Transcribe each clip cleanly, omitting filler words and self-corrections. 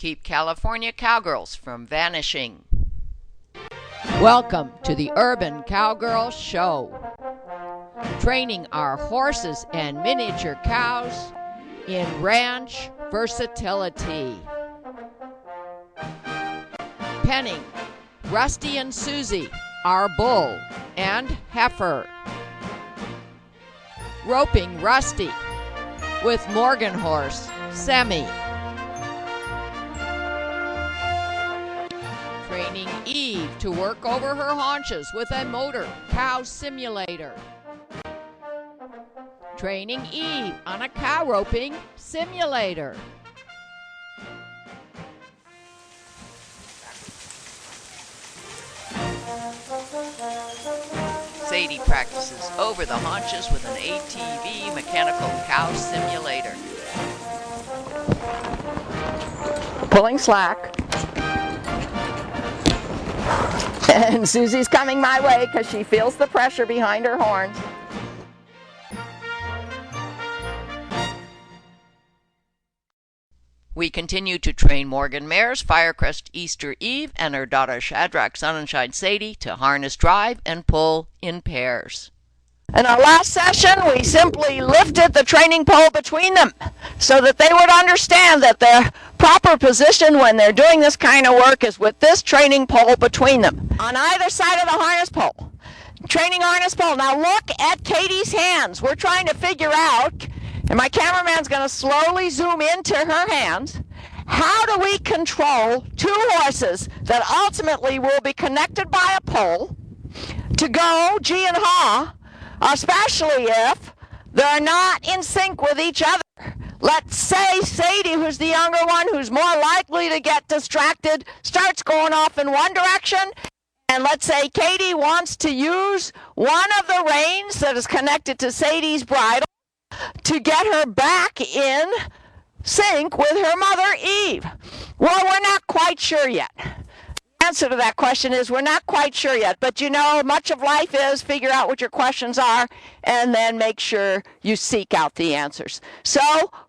keep California cowgirls from vanishing. Welcome to the Urban Cowgirl Show. Training our horses and miniature cows in ranch versatility. Penning Rusty and Susie, our bull and heifer. Roping Rusty with Morgan horse, Semi. Training Eve to work over her haunches with a motor cow simulator. Training Eve on a cow roping simulator. Sadie practices over the haunches with an ATV mechanical cow simulator. Pulling slack. And Susie's coming my way because she feels the pressure behind her horns. We continue to train Morgan mares Firecrest Easter Eve and her daughter Shadrach Sunshine Sadie to harness drive and pull in pairs. In our last session, we simply lifted the training pole between them so that they would understand that their proper position when they're doing this kind of work is with this training pole between them on either side of the harness pole. Training harness pole. Now look at Katie's hands. We're trying to figure out, and my cameraman's going to slowly zoom into her hands, how do we control two horses that ultimately will be connected by a pole to go gee and haw, especially if they're not in sync with each other. Let's say Sadie, who's the younger one, who's more likely to get distracted, starts going off in one direction, and let's say Katie wants to use one of the reins that is connected to Sadie's bridle to get her back in sync with her mother, Eve. Well, we're not quite sure yet. The answer to that question is we're not quite sure yet. But you know, much of life is figure out what your questions are and then make sure you seek out the answers. So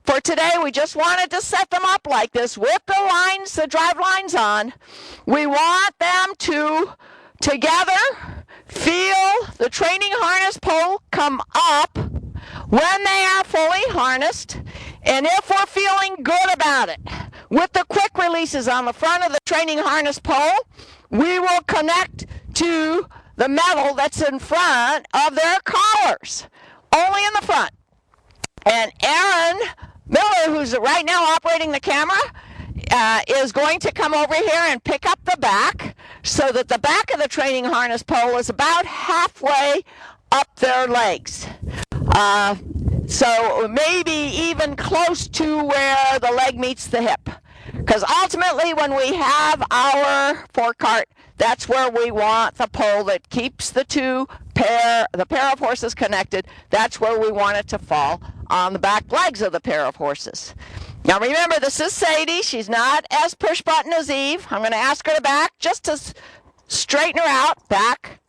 for today, we just wanted to set them up like this with the lines, the drive lines on. We want them to together feel the training harness pole come up when they are fully harnessed, and if we're feeling good about it, with the quick releases on the front of the training harness pole, we will connect to the metal that's in front of their collars, only in the front. And Aaron Miller, who's right now operating the camera, is going to come over here and pick up the back so that the back of the training harness pole is about halfway up their legs. So maybe even close to where the leg meets the hip. Because ultimately when we have our forecart, that's where we want the pole that keeps the pair of horses connected. That's where we want it to fall on the back legs of the pair of horses. Now remember, this is Sadie. She's not as push button as Eve. I'm going to ask her to back just to straighten her out. Back,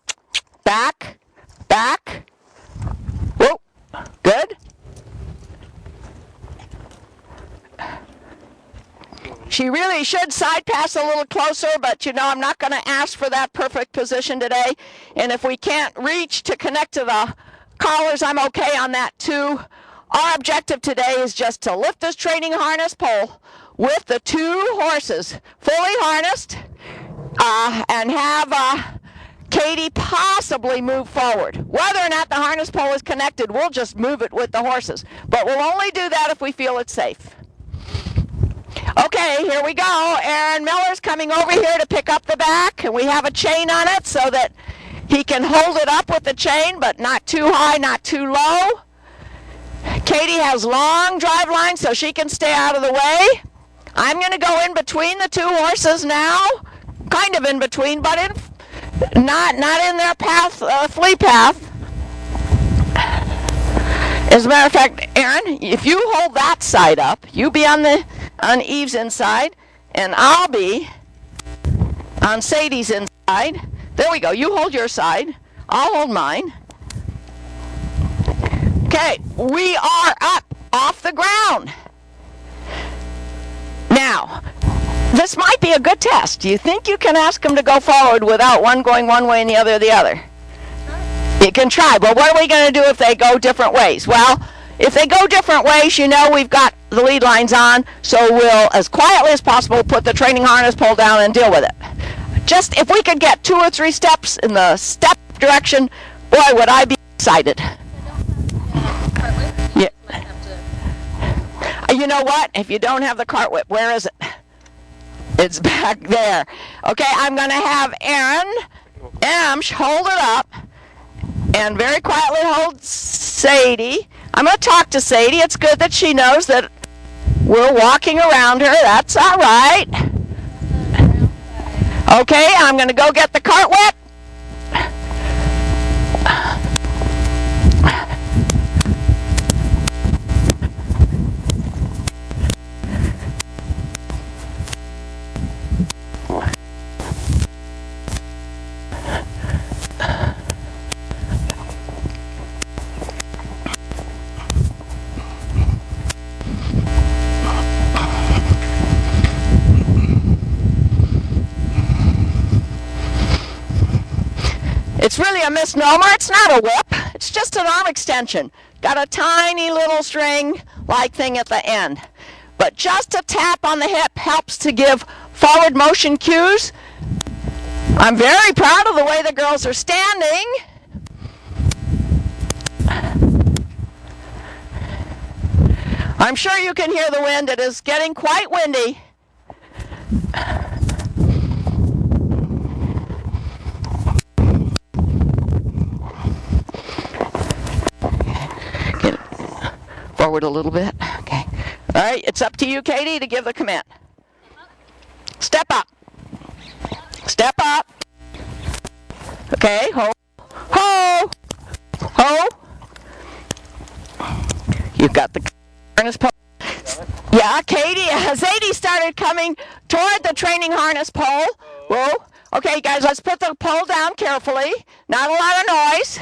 back, back. Whoa, good. She really should side pass a little closer, but you know, I'm not going to ask for that perfect position today. And if we can't reach to connect to the collars, I'm okay on that too. Our objective today is just to lift this training harness pole with the two horses fully harnessed and have Katie possibly move forward. Whether or not the harness pole is connected, we'll just move it with the horses. But we'll only do that if we feel it's safe. Okay, here we go. Aaron Miller's coming over here to pick up the back, and we have a chain on it so that he can hold it up with the chain, but not too high, not too low. Katie has long drive lines so she can stay out of the way. I'm going to go in between the two horses now, kind of in between, but not in their path, flea path. As a matter of fact, Aaron, if you hold that side up, you be on Eve's inside, and I'll be on Sadie's inside. There we go. You hold your side. I'll hold mine. Okay, we are up off the ground. Now, This might be a good test. Do you think you can ask them to go forward without one going one way and the other? You can try, but what are we going to do if they go different ways? Well, if they go different ways, you know we've got the lead lines on, so we'll, as quietly as possible, put the training harness pole down and deal with it. Just if we could get 2 or 3 steps in the step direction, boy, would I be excited. Yeah. You know what? If you don't have the cart whip, where is it? It's back there. Okay, I'm going to have Aaron Amsh hold it up and very quietly hold Sadie. I'm going to talk to Sadie. It's good that she knows that we're walking around her. That's all right. Okay, I'm going to go get the cart whip. It's really a misnomer. It's not a whip. It's just an arm extension. Got a tiny little string-like thing at the end. But just a tap on the hip helps to give forward motion cues. I'm very proud of the way the girls are standing. I'm sure you can hear the wind. It is getting quite windy. Forward a little bit. Okay. All right, it's up to you, Katie, to give the command. Step up. Step up. Okay, ho. Ho. Ho. You've got the harness pole. Yeah, Katie, Sadie started coming toward the training harness pole. Whoa. Okay, guys, let's put the pole down carefully. Not a lot of noise.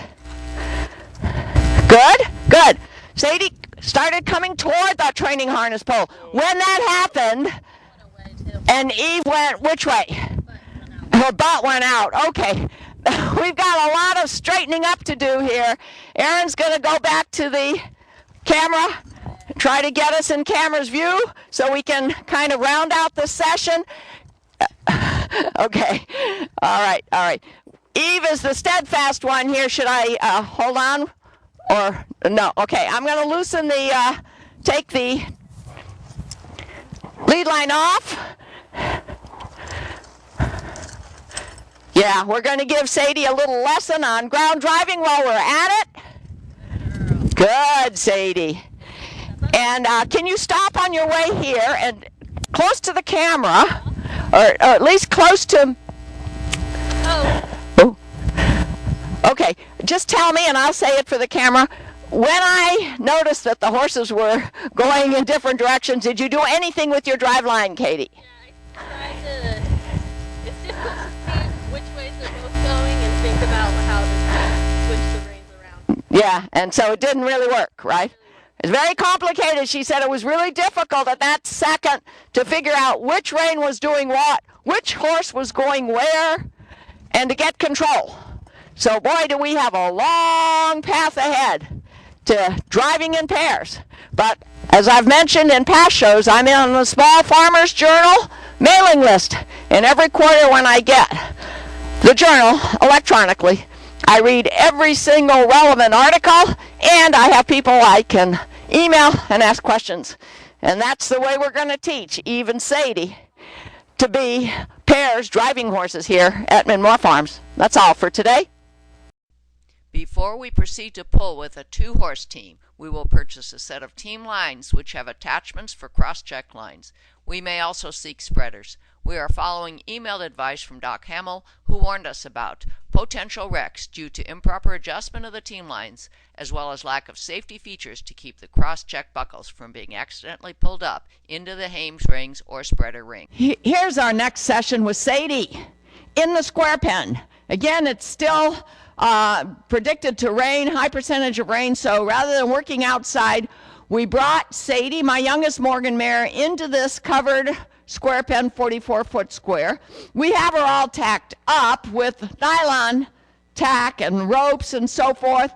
Good, good. Sadie started coming toward that training harness pole. When that happened, and Eve went which way? Her butt went out. Okay. We've got a lot of straightening up to do here. Aaron's going to go back to the camera, try to get us in camera's view so we can kind of round out the session. Okay. All right, all right. Eve is the steadfast one here. Should I hold on? Or no? Okay, I'm going to loosen the, take the lead line off. Yeah, we're going to give Sadie a little lesson on ground driving while we're at it. Good, Sadie. And can you stop on your way here and close to the camera, or at least close to... Oh. Okay, just tell me and I'll say it for the camera. When I noticed that the horses were going in different directions, did you do anything with your drive line, Katie? Yeah, I tried to... It's difficult to see which ways they're both going and think about how to switch the reins around. Yeah, and so it didn't really work, right? It's very complicated. She said it was really difficult at that second to figure out which rein was doing what, which horse was going where, and to get control. So boy, do we have a long path ahead to driving in pairs. But as I've mentioned in past shows, I'm in the Small Farmers Journal mailing list. And every quarter when I get the journal electronically, I read every single relevant article, and I have people I can email and ask questions. And that's the way we're going to teach Eve and Sadie to be pairs driving horses here at Minmore Farms. That's all for today. Before we proceed to pull with a 2-horse team, we will purchase a set of team lines which have attachments for cross-check lines. We may also seek spreaders. We are following emailed advice from Doc Hamill, who warned us about potential wrecks due to improper adjustment of the team lines, as well as lack of safety features to keep the cross-check buckles from being accidentally pulled up into the Hames rings or spreader ring. Here's our next session with Sadie in the square pen. Again, it's still predicted to rain, high percentage of rain, so rather than working outside, we brought Sadie, my youngest Morgan mare, into this covered square pen, 44-foot square. We have her all tacked up with nylon tack and ropes and so forth,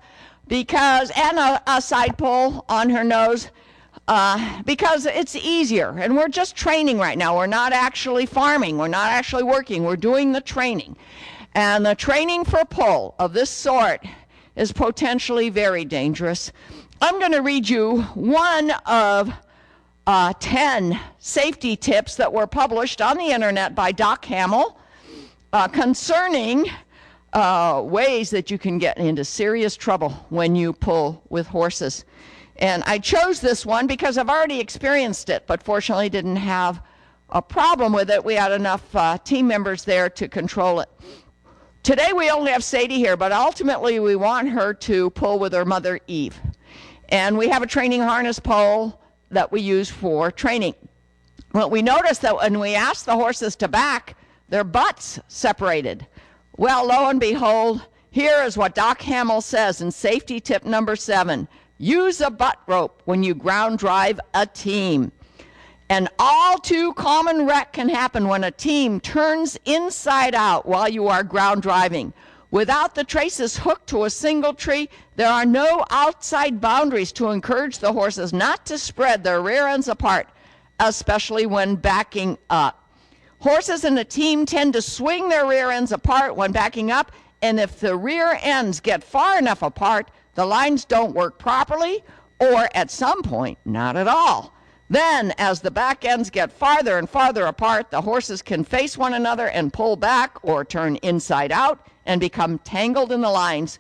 because, and a side pole on her nose, because it's easier. And we're just training right now. We're not actually farming. We're not actually working. We're doing the training. And the training for pull of this sort is potentially very dangerous. I'm going to read you one of 10 safety tips that were published on the internet by Doc Hamill concerning ways that you can get into serious trouble when you pull with horses. And I chose this one because I've already experienced it, but fortunately didn't have a problem with it. We had enough team members there to control it. Today we only have Sadie here, but ultimately we want her to pull with her mother, Eve. And we have a training harness pole that we use for training. Well, we noticed that when we asked the horses to back, their butts separated. Well, lo and behold, here is what Doc Hamill says in safety tip number 7. Use a butt rope when you ground drive a team. An all too common wreck can happen when a team turns inside out while you are ground driving. Without the traces hooked to a single tree, there are no outside boundaries to encourage the horses not to spread their rear ends apart, especially when backing up. Horses in a team tend to swing their rear ends apart when backing up, and if the rear ends get far enough apart, the lines don't work properly, or at some point, not at all. Then, as the back ends get farther and farther apart, the horses can face one another and pull back or turn inside out and become tangled in the lines.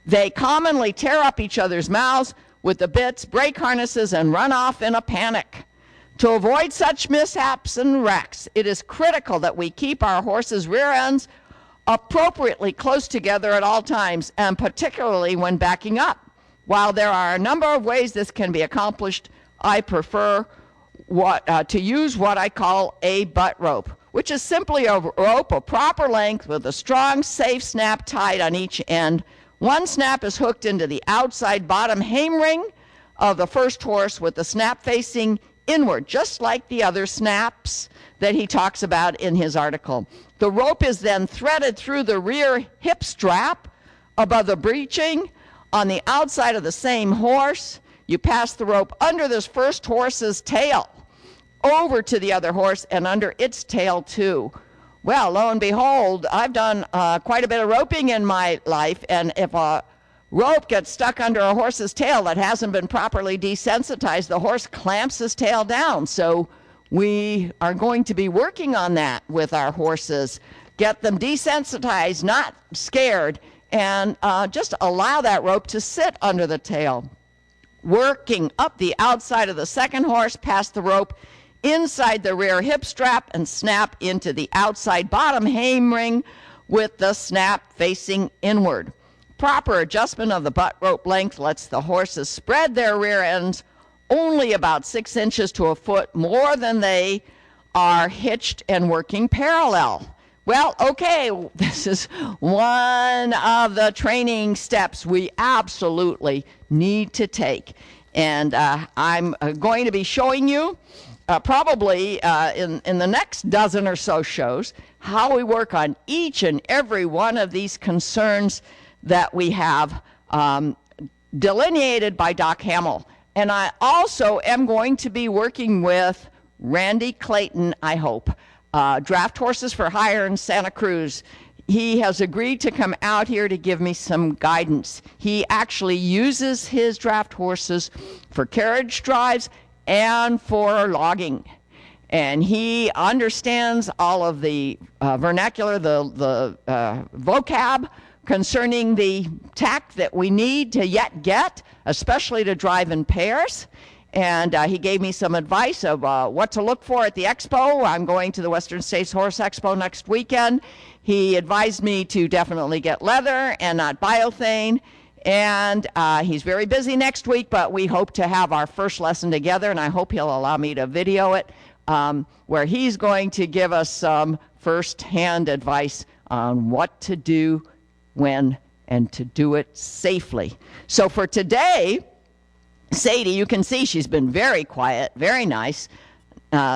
They commonly tear up each other's mouths with the bits, break harnesses, and run off in a panic. To avoid such mishaps and wrecks, it is critical that we keep our horses' rear ends appropriately close together at all times, and particularly when backing up. While there are a number of ways this can be accomplished, I prefer to use what I call a butt rope, which is simply a rope of proper length with a strong, safe snap tied on each end. One snap is hooked into the outside bottom hame ring of the first horse with the snap facing inward, just like the other snaps that he talks about in his article. The rope is then threaded through the rear hip strap above the breeching on the outside of the same horse. You pass the rope under this first horse's tail, over to the other horse, and under its tail too. Well, lo and behold, I've done quite a bit of roping in my life, and if a rope gets stuck under a horse's tail that hasn't been properly desensitized, the horse clamps his tail down. So we are going to be working on that with our horses. Get them desensitized, not scared, and just allow that rope to sit under the tail. Working up the outside of the second horse, pass the rope inside the rear hip strap and snap into the outside bottom hame ring with the snap facing inward. Proper adjustment of the butt rope length lets the horses spread their rear ends only about 6 inches to a foot more than they are hitched and working parallel. Well, okay, this is one of the training steps we absolutely need to take. And I'm going to be showing you probably in the next dozen or so shows how we work on each and every one of these concerns that we have delineated by Doc Hamill. And I also am going to be working with Randy Clayton, I hope, Draft Horses for Hire in Santa Cruz. He has agreed to come out here to give me some guidance. He actually uses his draft horses for carriage drives and for logging. And he understands all of the vernacular, the vocab concerning the tack that we need to yet get, especially to drive in pairs. And he gave me some advice of what to look for at the expo. I'm going to the Western States Horse Expo next weekend. He advised me to definitely get leather and not biothane. And he's very busy next week, but we hope to have our first lesson together, and I hope he'll allow me to video it, where he's going to give us some first-hand advice on what to do when and to do it safely. So for today, Sadie, you can see she's been very quiet, very nice,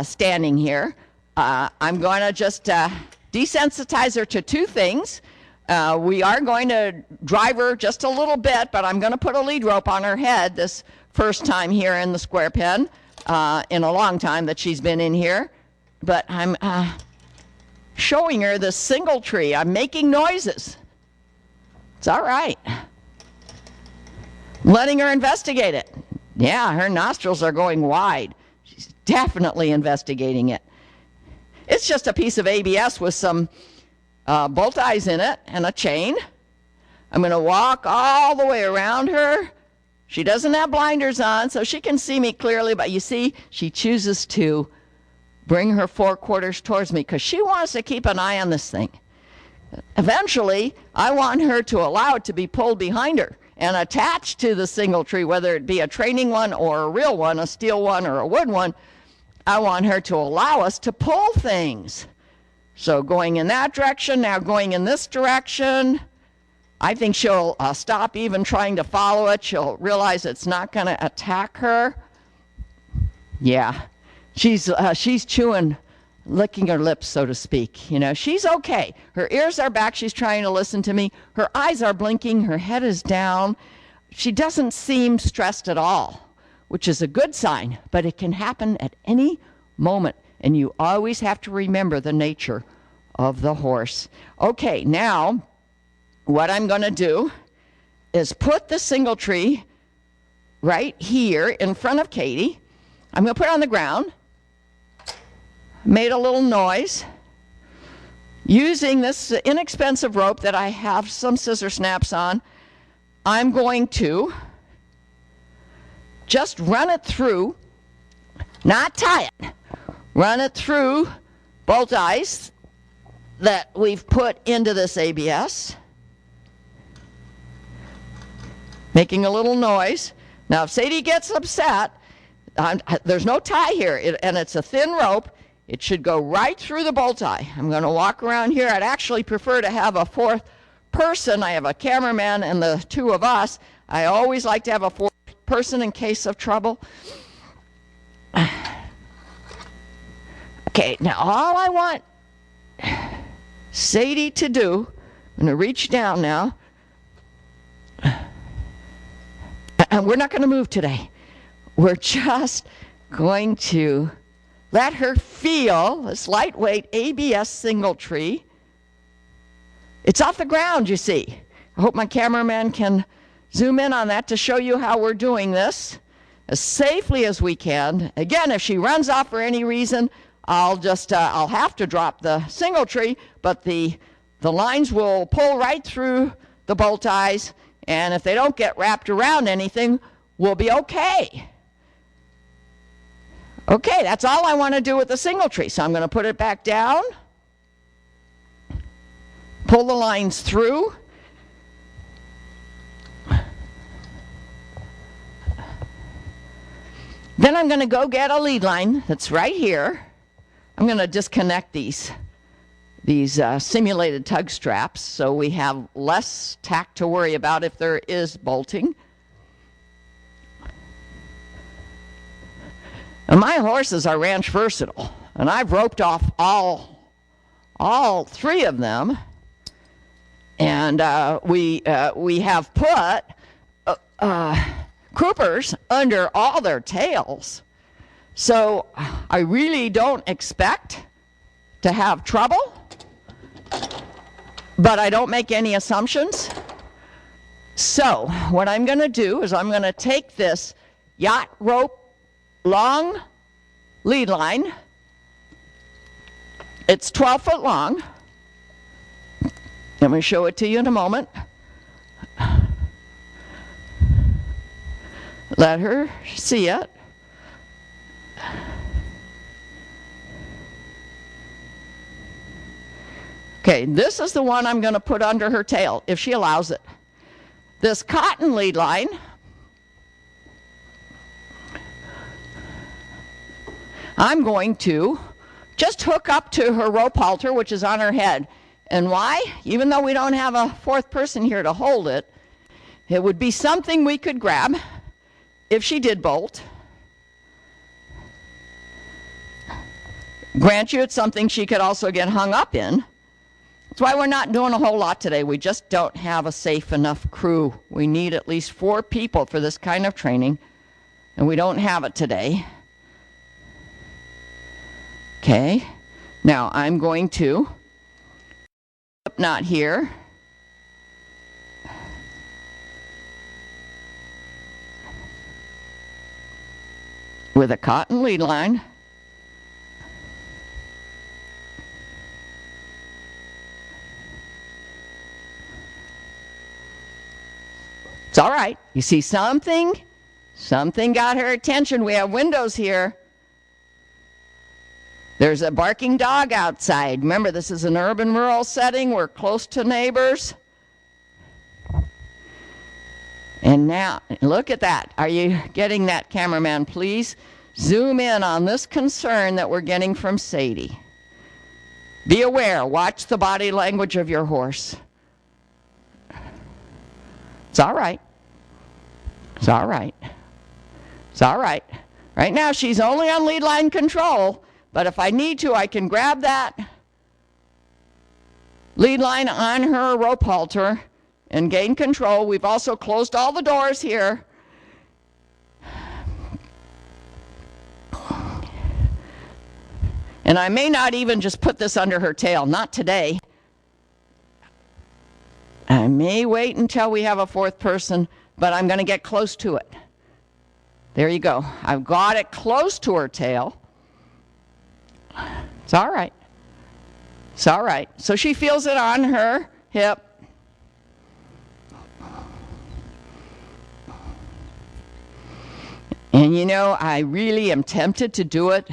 standing here. I'm going to just desensitize her to two things. We are going to drive her just a little bit, but I'm going to put a lead rope on her head this first time here in the square pen, in a long time that she's been in here. But I'm showing her the single tree. I'm making noises. It's all right. Letting her investigate it. Yeah, her nostrils are going wide. She's definitely investigating it. It's just a piece of ABS with some bolt eyes in it and a chain. I'm going to walk all the way around her. She doesn't have blinders on, so she can see me clearly, but you see, she chooses to bring her forequarters towards me because she wants to keep an eye on this thing. Eventually, I want her to allow it to be pulled behind her and attached to the single tree, whether it be a training one or a real one, a steel one or a wood one. I want her to allow us to pull things. So going in that direction, now going in this direction. I think she'll stop even trying to follow it. She'll realize it's not going to attack her. Yeah, she's chewing, licking her lips, so to speak. You know, she's okay. Her ears are back. She's trying to listen to me. Her eyes are blinking. Her head is down. She doesn't seem stressed at all, which is a good sign, but it can happen at any moment, and you always have to remember the nature of the horse. Okay, now what I'm going to do is put the single tree right here in front of Katie. I'm going to put it on the ground. Made a little noise. Using this inexpensive rope that I have some scissor snaps on, I'm going to just run it through, not tie it, run it through bolt eyes that we've put into this ABS, making a little noise. Now, if Sadie gets upset, there's no tie here, and it's a thin rope. It should go right through the bolt eye. I'm going to walk around here. I'd actually prefer to have a fourth person. I have a cameraman and the two of us. I always like to have a fourth person in case of trouble. Okay, now all I want Sadie to do, I'm going to reach down now, and we're not going to move today. We're just going to let her feel this lightweight ABS single tree. It's off the ground, you see. I hope my cameraman can zoom in on that to show you how we're doing this as safely as we can. Again, if she runs off for any reason, I'll have to drop the single tree, but the lines will pull right through the bolt eyes, and if they don't get wrapped around anything, we'll be okay. Okay, that's all I want to do with the single tree. So I'm going to put it back down, pull the lines through. Then I'm going to go get a lead line that's right here. I'm going to disconnect these simulated tug straps so we have less tack to worry about if there is bolting. And my horses are ranch versatile, and I've roped off all three of them, and we have put croupers under all their tails. So I really don't expect to have trouble, but I don't make any assumptions. So what I'm going to do is I'm going to take this yacht rope long lead line. It's 12 foot long. I'm going to show it to you in a moment. Let her see it. Okay, this is the one I'm going to put under her tail, if she allows it. This cotton lead line, I'm going to just hook up to her rope halter, which is on her head. And why? Even though we don't have a fourth person here to hold it, it would be something we could grab if she did bolt. Grant you it's something she could also get hung up in. That's why we're not doing a whole lot today. We just don't have a safe enough crew. We need at least 4 people for this kind of training, and we don't have it today. Okay, now I'm going to slip knot here. With a cotton lead line. It's all right. You see something got her attention. We have windows here. There's a barking dog outside. Remember, this is an urban rural setting. We're close to neighbors. And now, look at that. Are you getting that, cameraman? Please zoom in on this concern that we're getting from Sadie. Be aware. Watch the body language of your horse. It's all right. It's all right. It's all right. Right now, she's only on lead line control, but if I need to, I can grab that lead line on her rope halter and gain control. We've also closed all the doors here. And I may not even just put this under her tail. Not today. I may wait until we have a 4th person, but I'm going to get close to it. There you go. I've got it close to her tail. It's all right. It's all right. So she feels it on her hip. And you know, I really am tempted to do it,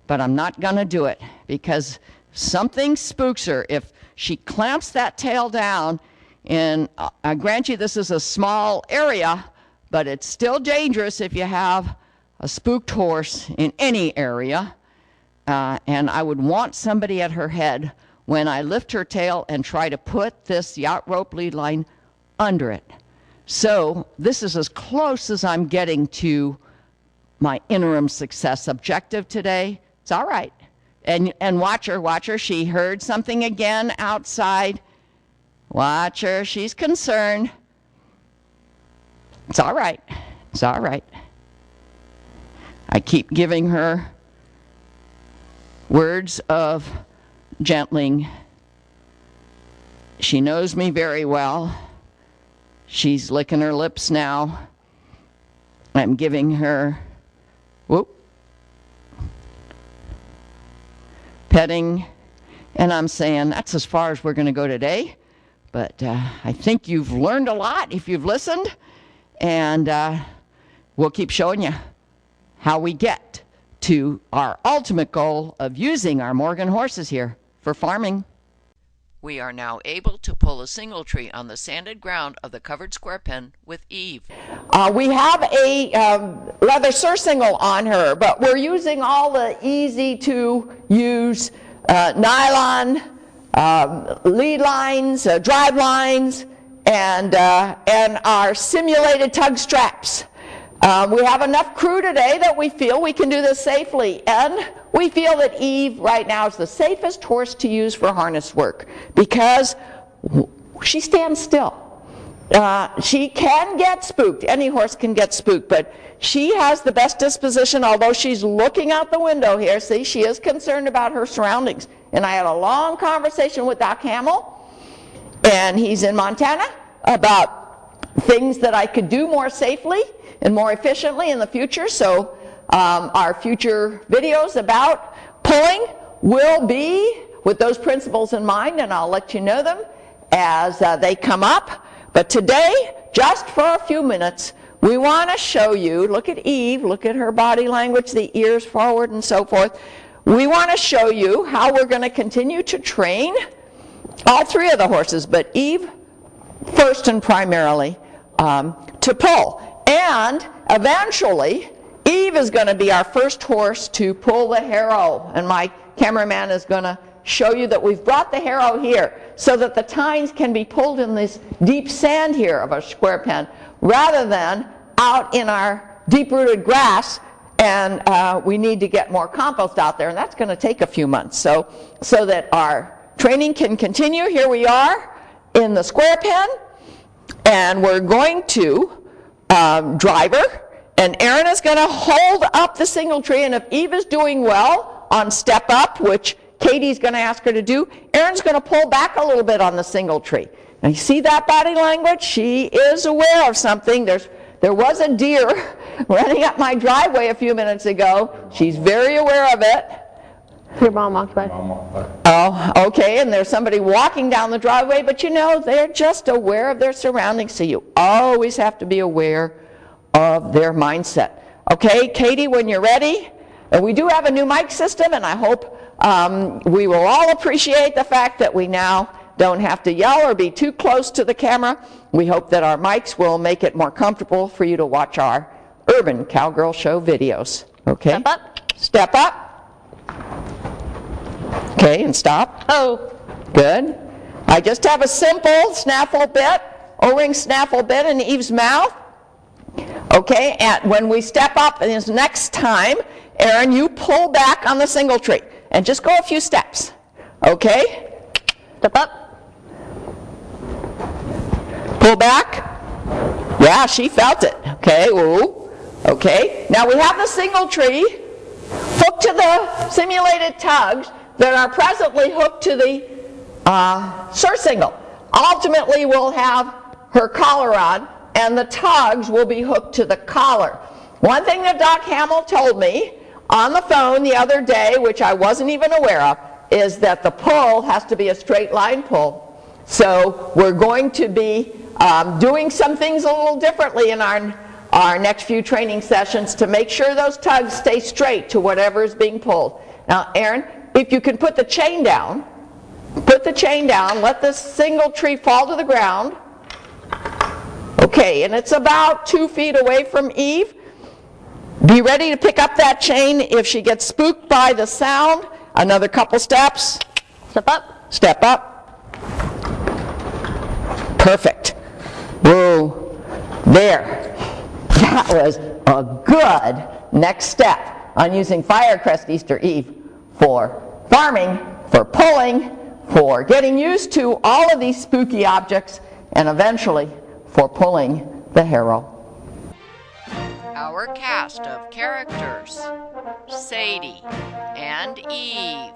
but I'm not going to do it because something spooks her. If she clamps that tail down, and I grant you this is a small area, but it's still dangerous if you have a spooked horse in any area. And I would want somebody at her head when I lift her tail and try to put this yacht rope lead line under it. So this is as close as I'm getting to my interim success objective today. It's all right. And watch her. She heard something again outside. Watch her. She's concerned. It's all right. It's all right. I keep giving her words of gentling. She knows me very well. She's licking her lips now. I'm giving her, petting, and I'm saying that's as far as we're going to go today. But I think you've learned a lot if you've listened, and we'll keep showing you how we get to our ultimate goal of using our Morgan horses here for farming. We are now able to pull a single tree on the sanded ground of the covered square pen with Eve. We have a leather surcingle on her, but we're using all the easy-to-use nylon lead lines, drive lines, and our simulated tug straps. We have enough crew today that we feel we can do this safely, and we feel that Eve right now is the safest horse to use for harness work because she stands still. She can get spooked. Any horse can get spooked, but she has the best disposition, although she's looking out the window here. See, she is concerned about her surroundings. And I had a long conversation with Doc Hamill, and he's in Montana, about things that I could do more safely and more efficiently in the future. So our future videos about pulling will be with those principles in mind, and I'll let you know them as they come up. But today, just for a few minutes, we want to show you, look at Eve, look at her body language, the ears forward and so forth. We want to show you how we're going to continue to train all 3 of the horses, but Eve first and primarily to pull. And eventually, Eve is going to be our first horse to pull the harrow. And my cameraman is going to show you that we've brought the harrow here so that the tines can be pulled in this deep sand here of our square pen rather than out in our deep-rooted grass and we need to get more compost out there, and that's going to take a few months. So that our training can continue, here we are in the square pen, and we're going to drive her, and Erin is going to hold up the single tree, and if Eve is doing well on step up, which Katie's going to ask her to do, Erin's going to pull back a little bit on the single tree. And you see that body language? She is aware of something. There was a deer running up my driveway a few minutes ago. She's very aware of it. Your mom walked by. Oh, okay, and there's somebody walking down the driveway, but you know, they're just aware of their surroundings, so you always have to be aware of their mindset. Okay, Katie, when you're ready, and we do have a new mic system, and I hope we will all appreciate the fact that we now don't have to yell or be too close to the camera. We hope that our mics will make it more comfortable for you to watch our Urban Cowgirl Show videos. Okay? Step up. Step up. Okay, and stop. Oh. Good. I just have a simple snaffle bit, O-ring snaffle bit in Eve's mouth. Okay, and when we step up this next time, Erin, you pull back on the single tree and just go a few steps. Okay? Step up. Pull back. Yeah, she felt it. Okay, ooh. Okay, now we have the single tree hooked to the simulated tugs that are presently hooked to the surcingle. Ultimately, we'll have her collar on, and the tugs will be hooked to the collar. One thing that Doc Hamill told me on the phone the other day, which I wasn't even aware of, is that the pull has to be a straight line pull. So we're going to be doing some things a little differently in our next few training sessions to make sure those tugs stay straight to whatever is being pulled. Now, Erin, if you can put the chain down, let the single tree fall to the ground. Okay, and it's about 2 feet away from Eve. Be ready to pick up that chain if she gets spooked by the sound. Another couple steps. Step up. Step up. Perfect. Whoa. There. That was a good next step on using Firecrest Easter Eve for farming, for pulling, for getting used to all of these spooky objects, and eventually for pulling the harrow. Our cast of characters: Sadie and Eve,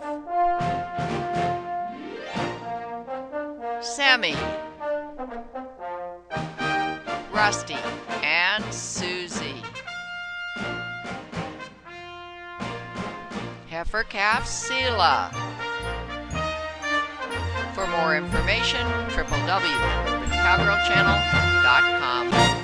Sammy, Rusty and Susie, Heifer Calf Sela. For more information, www.cowgirlchannel.com.